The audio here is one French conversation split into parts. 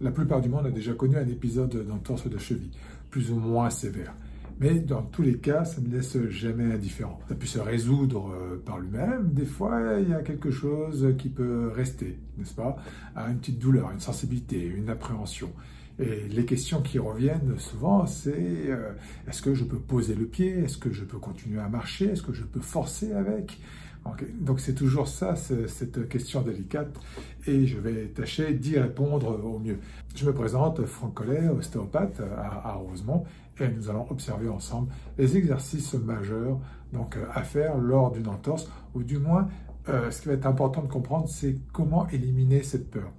La plupart du monde a déjà connu un épisode d'entorse de cheville, plus ou moins sévère. Mais dans tous les cas, ça ne laisse jamais indifférent. Ça peut se résoudre par lui-même. Des fois, il y a quelque chose qui peut rester, n'est-ce pas? Une petite douleur, une sensibilité, une appréhension. Et les questions qui reviennent souvent, c'est est-ce que je peux poser le pied? Est-ce que je peux continuer à marcher? Est-ce que je peux forcer avec? Donc c'est toujours ça, cette question délicate, et je vais tâcher d'y répondre au mieux. Je me présente, Franck Collet, ostéopathe à Rosemont, et nous allons observer ensemble les exercices majeurs donc, à faire lors d'une entorse, ou du moins, ce qui va être important de comprendre, c'est comment éliminer cette peur.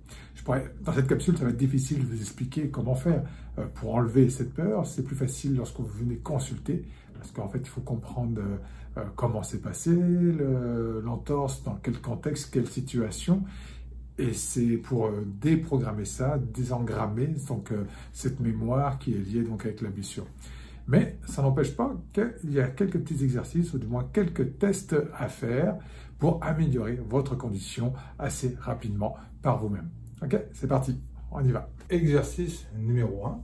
Dans cette capsule, ça va être difficile de vous expliquer comment faire pour enlever cette peur. C'est plus facile lorsque vous venez consulter, parce qu'en fait, il faut comprendre comment s'est passé l'entorse, dans quel contexte, quelle situation. Et c'est pour déprogrammer ça, désengrammer donc, cette mémoire qui est liée donc, avec la blessure. Mais ça n'empêche pas qu'il y a quelques petits exercices, ou du moins quelques tests à faire pour améliorer votre condition assez rapidement par vous-même. Ok, c'est parti, on y va. Exercice numéro 1,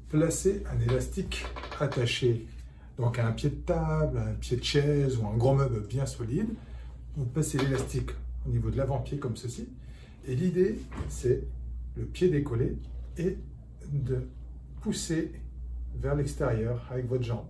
placez un élastique attaché donc à un pied de table, un pied de chaise ou un gros meuble bien solide. Vous passez l'élastique au niveau de l'avant-pied comme ceci. Et l'idée, c'est le pied décollé et de pousser vers l'extérieur avec votre jambe.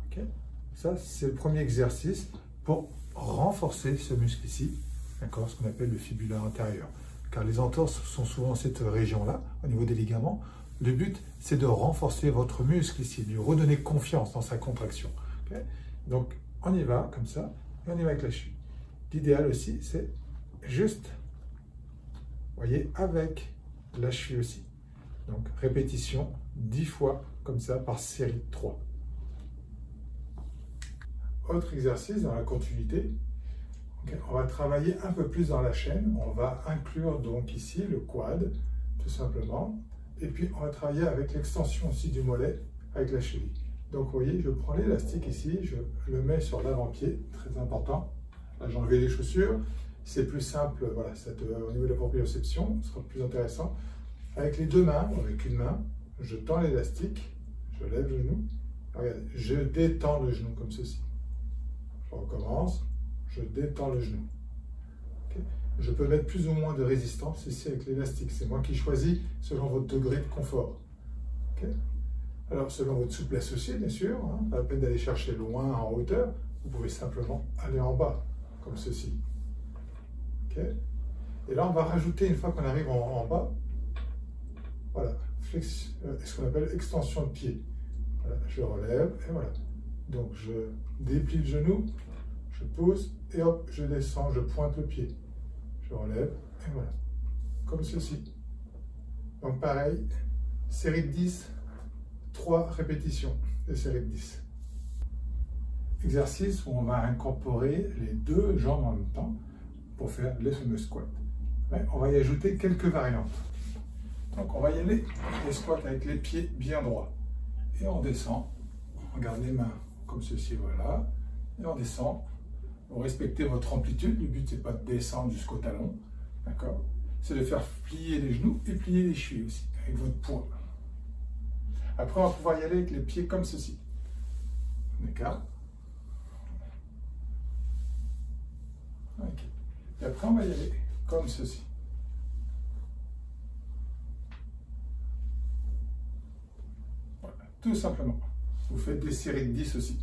Okay. Ça, c'est le premier exercice pour renforcer ce muscle ici, d'accord, ce qu'on appelle le fibula antérieur. Car les entorses sont souvent cette région-là, au niveau des ligaments. Le but, c'est de renforcer votre muscle ici, de lui redonner confiance dans sa contraction. Okay. Donc, on y va comme ça, et on y va avec la cheville. L'idéal aussi, c'est juste, voyez, avec la cheville aussi. Donc, répétition 10 fois comme ça par série de 3. Autre exercice dans la continuité. Okay, on va travailler un peu plus dans la chaîne. On va inclure donc ici le quad, tout simplement. Et puis, on va travailler avec l'extension aussi du mollet, avec la cheville. Donc, vous voyez, je prends l'élastique ici, je le mets sur l'avant-pied, très important. Là, j'ai enlevé les chaussures. C'est plus simple, voilà, au niveau de la proprioception, ce sera plus intéressant. Avec les deux mains, ou avec une main, je tends l'élastique, je lève le genou. Regardez, je détends le genou comme ceci. Je recommence, je détends le genou. Okay. Je peux mettre plus ou moins de résistance ici avec l'élastique. C'est moi qui choisis selon votre degré de confort. Okay. Alors, selon votre souplesse aussi, bien sûr, hein, pas la peine d'aller chercher loin en hauteur. Vous pouvez simplement aller en bas, comme ceci. Okay. Et là, on va rajouter, une fois qu'on arrive en bas, voilà, ce qu'on appelle extension de pied. Voilà, je relève et voilà. Donc, je déplie le genou, je pose et hop, je descends, je pointe le pied. Je relève et voilà, comme ceci. Donc, pareil, série de 10, 3 répétitions de série de 10. Exercice où on va incorporer les deux jambes en même temps pour faire les fameux squats. Mais on va y ajouter quelques variantes. Donc on va y aller, les squats avec les pieds bien droits. Et on descend, on garde les mains comme ceci, voilà. Et on descend, vous respectez votre amplitude, le but c'est pas de descendre jusqu'au talon, d'accord? C'est de faire plier les genoux et plier les chevilles aussi, avec votre poids. Après on va pouvoir y aller avec les pieds comme ceci. On écarte. Okay. Et après on va y aller comme ceci. Tout simplement. Vous faites des séries de 10 aussi.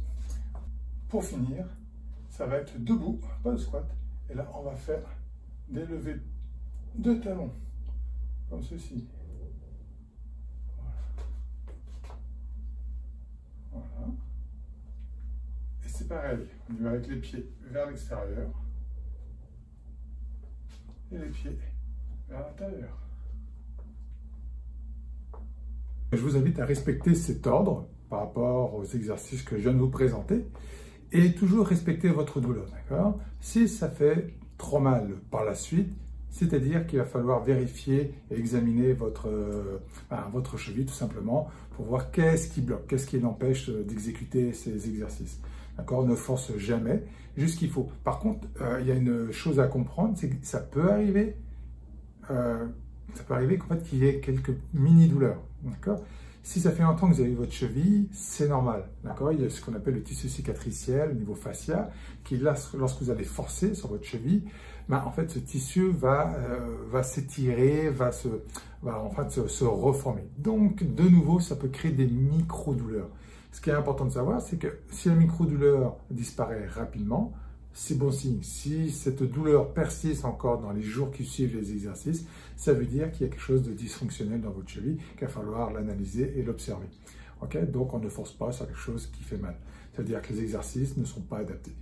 Pour finir, ça va être debout, pas de squat. Et là, on va faire des levées de talons, comme ceci. Voilà. Et c'est pareil, on y va avec les pieds vers l'extérieur et les pieds vers l'intérieur. Je vous invite à respecter cet ordre par rapport aux exercices que je viens de vous présenter et toujours respecter votre douleur, d'accord? Si ça fait trop mal par la suite, c'est-à-dire qu'il va falloir vérifier et examiner votre cheville tout simplement pour voir qu'est-ce qui bloque, qu'est-ce qui l'empêche d'exécuter ces exercices. D'accord? Ne force jamais, juste ce qu'il faut. Par contre, il y a une chose à comprendre, c'est que ça peut arriver ça peut arriver qu'en fait, qu'il y ait quelques mini-douleurs, d'accord? Si ça fait longtemps que vous avez eu votre cheville, c'est normal, d'accord? Il y a ce qu'on appelle le tissu cicatriciel au niveau fascia, qui là, lorsque vous allez forcer sur votre cheville, ben, en fait, ce tissu va s'étirer, va en fait, se reformer. Donc, de nouveau, ça peut créer des micro-douleurs. Ce qui est important de savoir, c'est que si la micro-douleur disparaît rapidement, c'est bon signe. Si cette douleur persiste encore dans les jours qui suivent les exercices, ça veut dire qu'il y a quelque chose de dysfonctionnel dans votre cheville, qu'il va falloir l'analyser et l'observer. Okay? Donc, on ne force pas sur quelque chose qui fait mal. Ça veut dire que les exercices ne sont pas adaptés.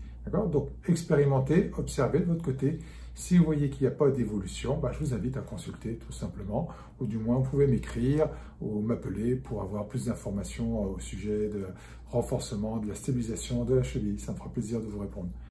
Donc, expérimentez, observez de votre côté. Si vous voyez qu'il n'y a pas d'évolution, je vous invite à consulter tout simplement, ou du moins vous pouvez m'écrire ou m'appeler pour avoir plus d'informations au sujet de renforcement, de la stabilisation de la cheville. Ça me fera plaisir de vous répondre.